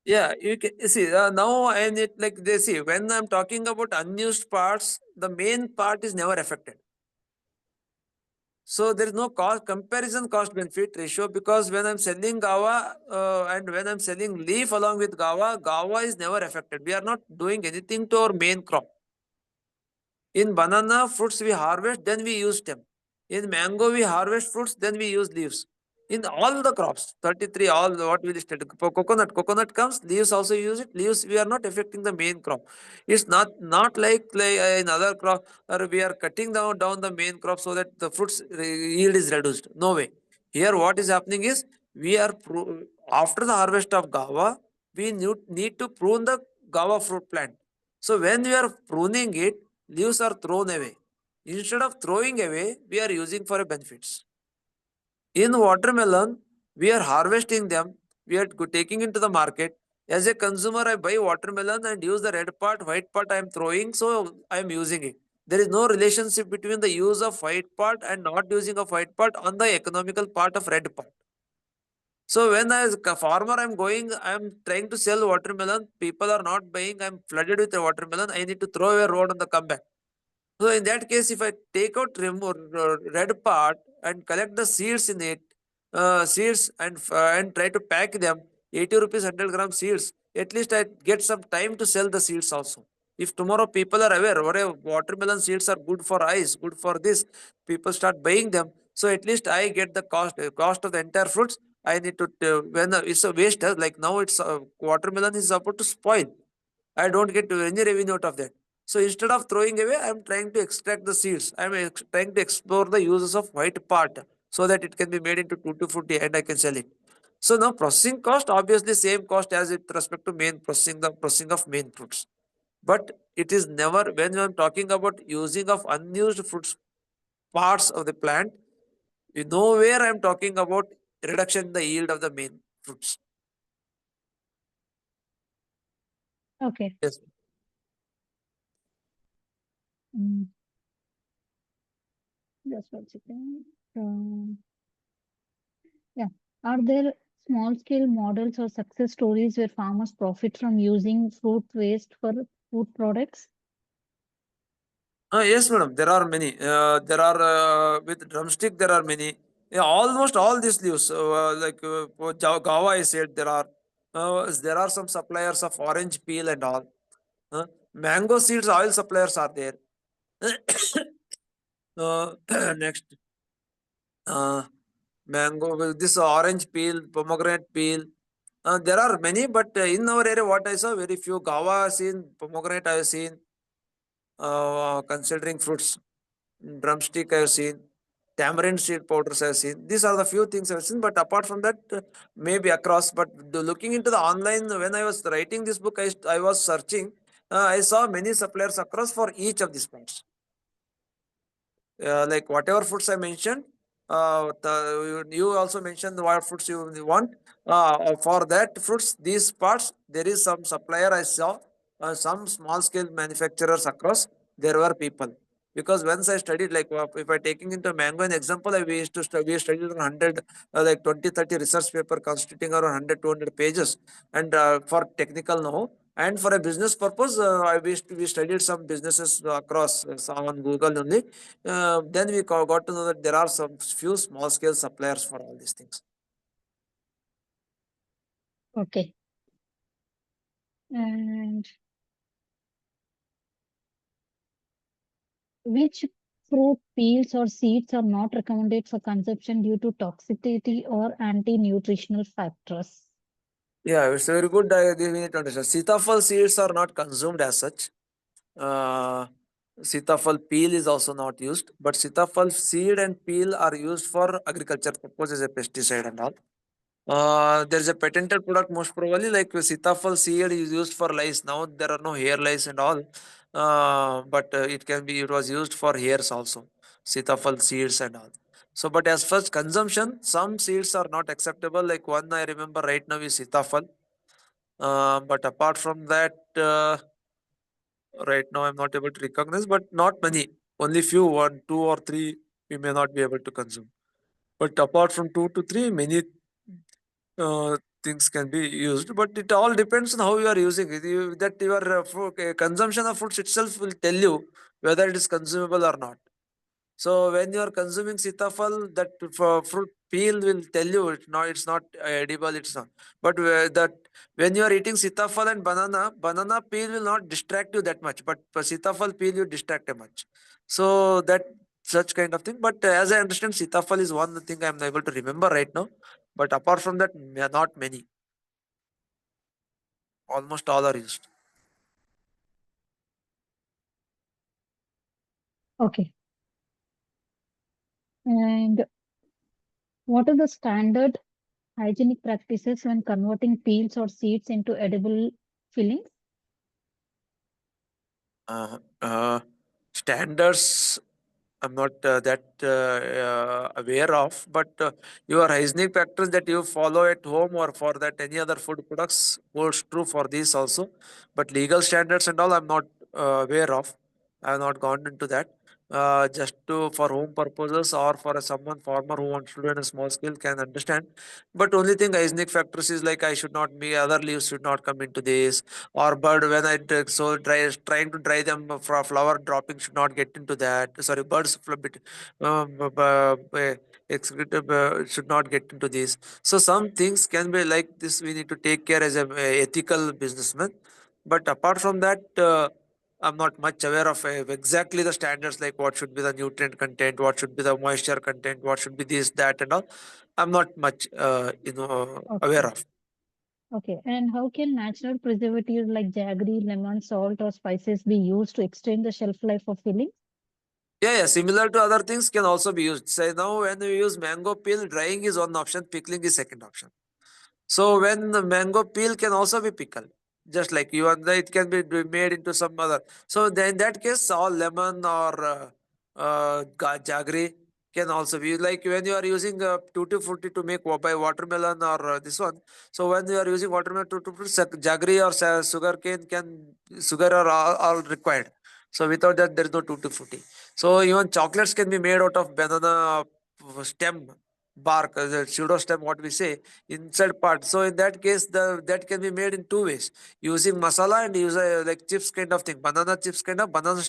Yeah, you can you see now, and it like they see when I'm talking about unused parts, the main part is never affected. So there is no cost comparison cost benefit ratio, because when I'm selling gawa and when I'm selling leaf along with gawa is never affected. We are not doing anything to our main crop. In banana fruits we harvest, then we use stem. In mango we harvest fruits, then we use leaves. In all the crops, 33, all what we listed. For coconut comes, leaves also use it. Leaves we are not affecting the main crop. It's not like in other crop, or we are cutting down the main crop so that the fruits yield is reduced. No way. Here what is happening is, we are after the harvest of guava, we need to prune the guava fruit plant. So when we are pruning it, leaves are thrown away. Instead of throwing away, we are using for a benefits. In watermelon, we are harvesting them, we are taking into the market. As a consumer, I buy watermelon and use the red part, white part I am throwing, so I am using it. There is no relationship between the use of white part and not using of white part on the economical part of red part. So when as a farmer I'm going, I'm trying to sell watermelon, people are not buying, I'm flooded with the watermelon, I need to throw away road on the comeback. So in that case, if I take out remove red part and collect the seeds in it, seeds and try to pack them, 80 rupees 100 gram seeds, at least I get some time to sell the seeds also. If tomorrow people are aware, watermelon seeds are good for eyes, good for this, people start buying them. So at least I get the cost of the entire fruits. I need to when it's a waste, like now it's watermelon is about to spoil. I don't get any revenue out of that. So instead of throwing away, I'm trying to extract the seeds. Trying to explore the uses of white part so that it can be made into tutti frutti and I can sell it. So now processing cost, obviously same cost as with respect to main processing, the processing of main fruits. But it is never, when I'm talking about using of unused fruits parts of the plant, you know where I'm talking about reduction in the yield of the main fruits. Okay. Yes. Mm, just one second. Yeah. Are there small scale models or success stories where farmers profit from using fruit waste for food products? Yes, madam. There are many. There are with drumstick. There are many. Yeah, almost all these leaves, for Gawa, I said there are some suppliers of orange peel and all. Mango seeds, oil suppliers are there. uh, Next, uh, mango, this orange peel, pomegranate peel. There are many, but in our area, what I saw, very few. Gawa seen, pomegranate I have seen. Considering fruits, drumstick I have seen, tamarind seed powders I have seen. These are the few things I have seen. But apart from that, maybe across. But looking into the online, when I was writing this book, I was searching. I saw many suppliers across for each of these points. Like whatever foods I mentioned, you also mentioned what foods you want. For that fruits, these parts, there is some supplier I saw, some small scale manufacturers across. There were people, because once I studied, like if I taking into mango an example, we used to we studied on 100, like 20 30 research paper constituting around 100 200 pages, and for technical know. And for a business purpose, we studied some businesses across on Google only. Then we got to know that there are some few small scale suppliers for all these things. Okay. And Which fruit peels or seeds are not recommended for consumption due to toxicity or anti-nutritional factors? Yeah, it's very good. We need to understand. Sitafal seeds are not consumed as such. Uh, Sitafal peel is also not used, but sitafal seed and peel are used for agriculture purpose as a pesticide and all. There is a patented product most probably like sitafal seed is used for lice. Now there are no hair lice and all, but it was used for hairs also. Sitafal seeds and all. So, but as far as consumption, some seeds are not acceptable. Like one I remember right now is sitafal. But apart from that, right now I'm not able to recognize, but not many. Only few, one, two or three, we may not be able to consume. But apart from two to three, many things can be used. But it all depends on how you are using it. That your consumption of fruits itself will tell you whether it is consumable or not. So when you are consuming sitafal, that fruit peel will tell you it's not edible, it's not. But that when you are eating sitafal and banana peel will not distract you that much. But for sitafal peel you distract a much. So that such kind of thing. But as I understand, sitafal is one thing I am able to remember right now. But apart from that, not many. Almost all are used. Okay. And what are the standard hygienic practices when converting peels or seeds into edible fillings? Uh, Standards I'm not that aware of, but your hygienic practice that you follow at home or for that any other food products holds true for these also. But legal standards and all, I'm not aware of. I have not gone into that. Just to for home purposes or for someone farmer who wants to do in a small scale can understand. But only thing hygienic factors is like I should not be other leaves should not come into this or bird when so dry trying to dry them for flower dropping should not get into that. Sorry, birds bit excrete should not get into this. So some things can be like this. We need to take care as a ethical businessman. But apart from that. I'm not much aware of exactly the standards like what should be the nutrient content, what should be the moisture content, what should be this, that, and all. I'm not much, aware Okay. of. Okay. And how can natural preservatives like jaggery, lemon, salt, or spices be used to extend the shelf life of fillings? Yeah, yeah, similar to other things can also be used. Say now when we use mango peel, drying is one option, pickling is second option. So when the mango peel can also be pickled, just like you and it can be made into some other. So then in that case, all lemon or jaggery can also be like when you are using tutti frutti to make by watermelon or this one. So when you are using watermelon tutti frutti, jaggery or sugar cane can sugar are all required. So without that, there is no tutti frutti. So even chocolates can be made out of banana stem bark, the pseudo stem, what we say inside part. So in that case, the that can be made in two ways: using masala and use like chips kind of thing, banana chips kind of banana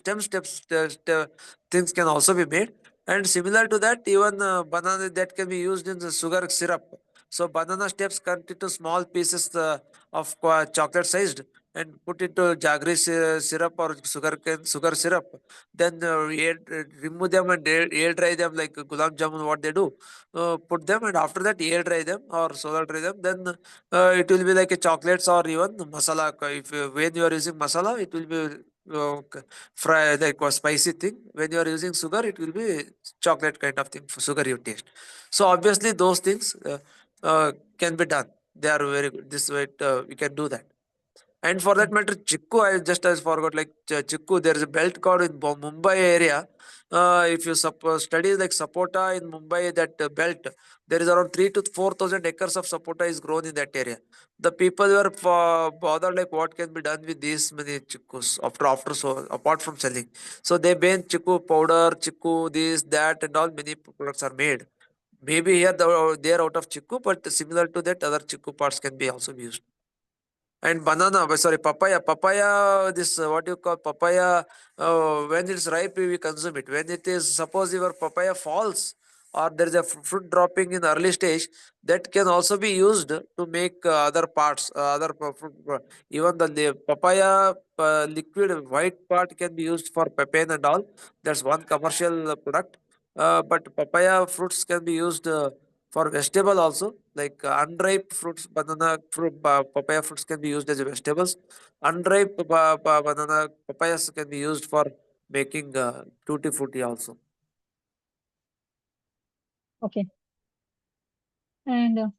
things can also be made. And similar to that, even banana that can be used in the sugar syrup. So banana stems cut into small pieces of chocolate sized and put into jaggery syrup or sugar syrup. Then remove them and air dry them like gulab jamun. What they do, put them and after that air dry them or solar dry them. Then it will be like a chocolates or even masala. If when you are using masala, it will be fry like a spicy thing. When you are using sugar, it will be chocolate kind of thing for sugar you taste. So obviously those things can be done. They are very good. This way we can do that. And for that Okay. matter, Chikku, I forgot like Chikku. There is a belt called in Mumbai area. If you study like sapota in Mumbai, that belt, there is around 3 to 4,000 acres of sapota is grown in that area. The people were bothered like what can be done with these many chikkus after so apart from selling. So they ban chikku powder, chikku this that and all many products are made. Maybe here they are out of chikku, but similar to that, other chikku parts can be also used. And banana, sorry, papaya, this what you call papaya, when it's ripe, we consume it. When it is, suppose your papaya falls or there is a fruit dropping in early stage, that can also be used to make other parts, fruit, even the papaya liquid white part can be used for papain and all. That's one commercial product. But papaya fruits can be used for vegetable also, like unripe fruits, banana fruit, papaya fruits can be used as vegetables. Unripe banana papayas can be used for making tutti frutti also. Okay. And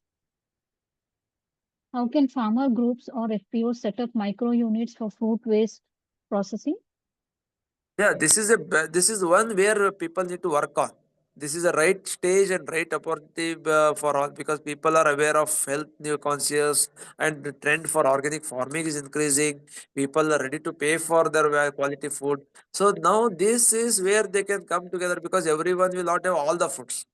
how can farmer groups or FPOs set up micro units for fruit waste processing? Yeah, this is one where people need to work on. This is a right stage and right opportunity for all, because people are aware of health new conscious, and the trend for organic farming is increasing. People are ready to pay for their quality food. So now this is where they can come together, because everyone will not have all the foods.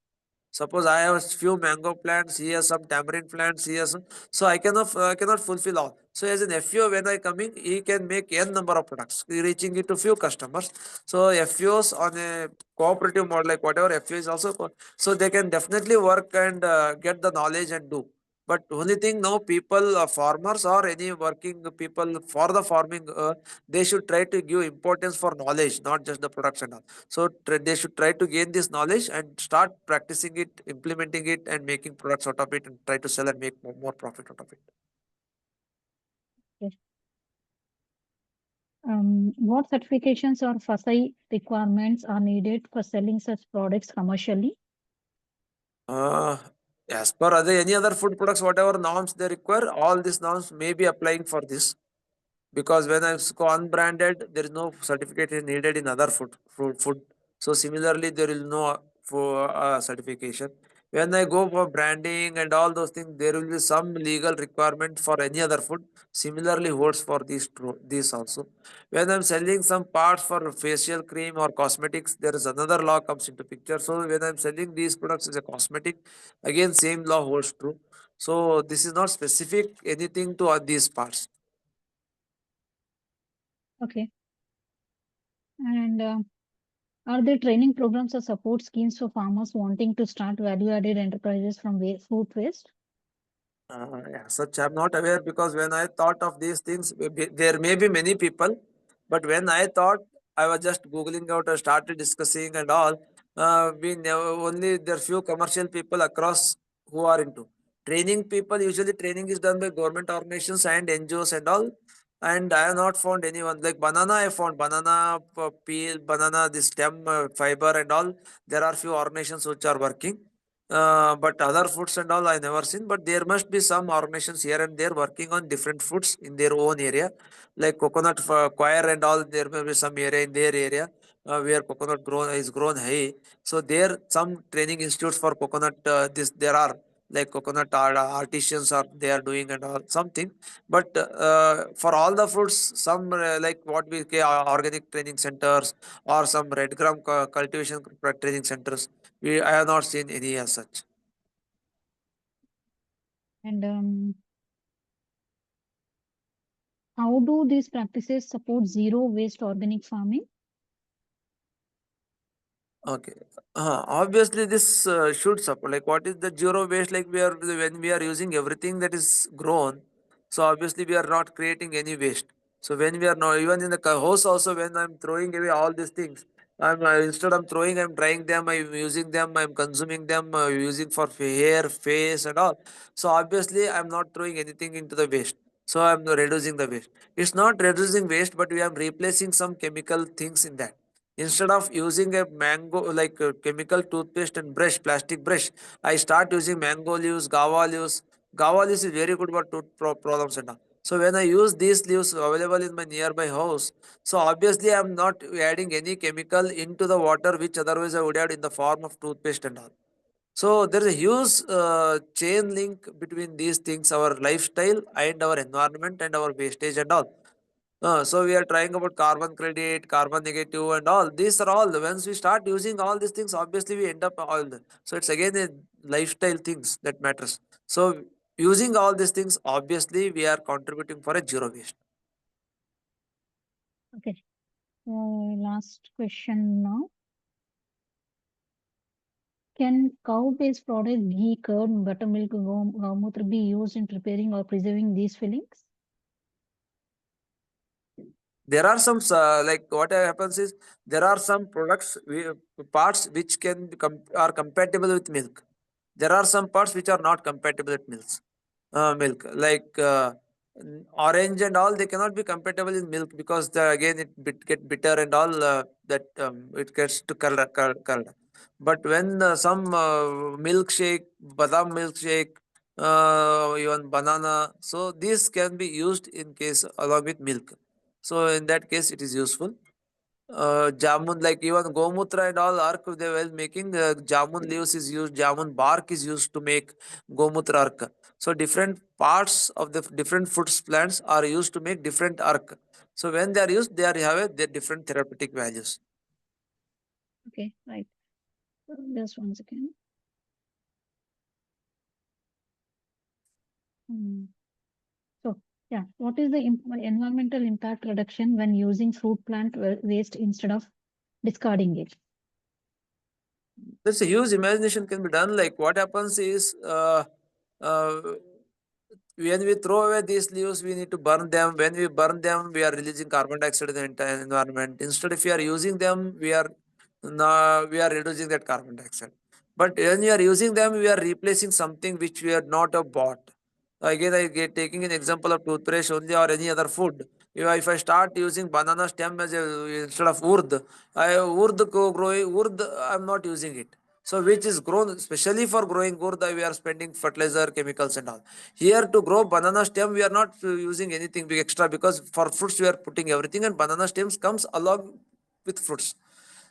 Suppose I have a few mango plants, he has some tamarind plants, he has some, so I cannot fulfill all. So as an FO, when I coming, he can make n number of products, reaching it to few customers. So FOs on a cooperative model, like whatever FO is also, so they can definitely work and get the knowledge and do. But only thing now, people, farmers or any working people for the farming, they should try to give importance for knowledge, not just the production. So they should try to gain this knowledge and start practicing it, implementing it, and making products out of it, and try to sell and make more profit out of it. Yes. What certifications or FSI requirements are needed for selling such products commercially? Uh, as per any other food products, whatever norms they require, all these norms may be applying for this. Because when I go unbranded, there is no certificate is needed in other food. So similarly, there is no for certification. When I go for branding and all those things, there will be some legal requirement for any other food. Similarly, holds for these also. When I'm selling some parts for facial cream or cosmetics, there is another law comes into picture. So when I'm selling these products as a cosmetic, again same law holds true. So this is not specific anything to these parts. Okay. And are there training programs or support schemes for farmers wanting to start value-added enterprises from food waste? Yeah, such I'm not aware, because when I thought of these things, there may be many people, but when I thought, I was just googling out and started discussing and all. We never, only there few commercial people across who are into training. People usually training is done by government organizations and NGOs and all, and I have not found anyone like banana. I found banana peel, banana the stem fiber and all. There are few organizations which are working, but other foods and all I never seen. But there must be some organizations here and there working on different foods in their own area, like coconut choir and all. There may be some area in their area where coconut grown high. So there some training institutes for coconut. This there are, like coconut artisans are they are doing and all something. But for all the fruits, some like what we call organic training centers, or some red gram cultivation training centers. I have not seen any as such. And how do these practices support zero waste organic farming? Okay. Obviously, this should support. Like, what is the zero waste? Like, we are when we are using everything that is grown, so obviously we are not creating any waste. So when we are not, even in the house also, when I'm throwing away all these things, I'm instead of throwing, I'm drying them, I'm using them, I'm consuming them, using for hair, face, and all. So obviously, I'm not throwing anything into the waste. So I'm reducing the waste. It's not reducing waste, but we are replacing some chemical things in that. Instead of using a mango like a chemical toothpaste and brush, plastic brush, I start using mango leaves, gava leaves. Gava leaves is very good for tooth problems and all. So when I use these leaves available in my nearby house, so obviously I'm not adding any chemical into the water which otherwise I would add in the form of toothpaste and all. So there is a huge chain link between these things, our lifestyle and our environment and our wastage and all. So we are trying about carbon credit, carbon negative, and all. These are all. Once we start using all these things, obviously we end up all. So it's again a lifestyle things that matters. So using all these things, obviously we are contributing for a zero waste. Okay. Last question now. Can cow-based products, ghee, curd, buttermilk, gomutra be used in preparing or preserving these fillings? There are some like what happens is there are some parts which are compatible with milk. There are some parts which are not compatible with milk like orange and all, they cannot be compatible in milk because again get bitter and all, that it gets to curd. But when some milkshake, badam milkshake, even banana, so this can be used in case along with milk. So in that case, it is useful. Jamun, like even gomutra and all ark, they were making jamun leaves is used, jamun bark is used to make gomutra ark. So different parts of the different fruits plants are used to make different ark. So when they are used, their different therapeutic values. Okay, right. Just one second. Hmm. So, yeah, what is the environmental impact reduction when using fruit plant waste instead of discarding it? There's a huge imagination can be done. Like what happens is uh, when we throw away these leaves, we need to burn them. When we burn them, we are releasing carbon dioxide in the entire environment. Instead, if we are using them, we are reducing that carbon dioxide. But when we are using them, we are replacing something which we are not have bought. Again, I get taking an example of toothbrush only or any other food. If I start using banana stem as instead of urd, I'm not using it. So which is grown especially for growing urd, we are spending fertilizer, chemicals and all. Here to grow banana stem, we are not using anything big extra because for fruits we are putting everything and banana stems comes along with fruits.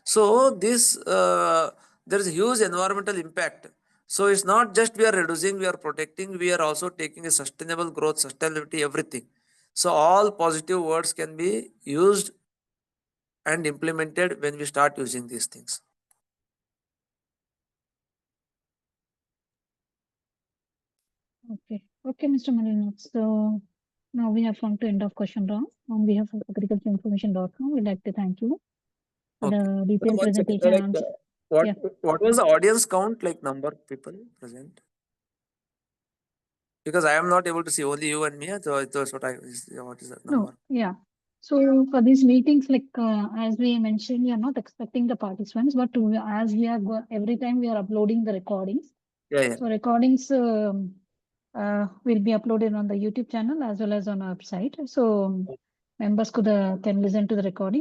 So this there is a huge environmental impact. So it's not just we are reducing, we are protecting, we are also taking a sustainable growth, sustainability, everything. So all positive words can be used and implemented when we start using these things. Okay. Okay, Mr. Malinath. So now we have come to end of question round. On behalf of agricultureinformation.com, we'd like to thank you for Okay. the detailed One second. presentation and What yeah. what was the audience count, like number of people present? Because I am not able to see, only you and me. So that's what is that No, number? yeah. So for these meetings, like as we mentioned, we are not expecting the participants, but as we are every time we are uploading the recordings. Yeah, yeah. So recordings will be uploaded on the YouTube channel as well as on our website. So members can listen to the recording.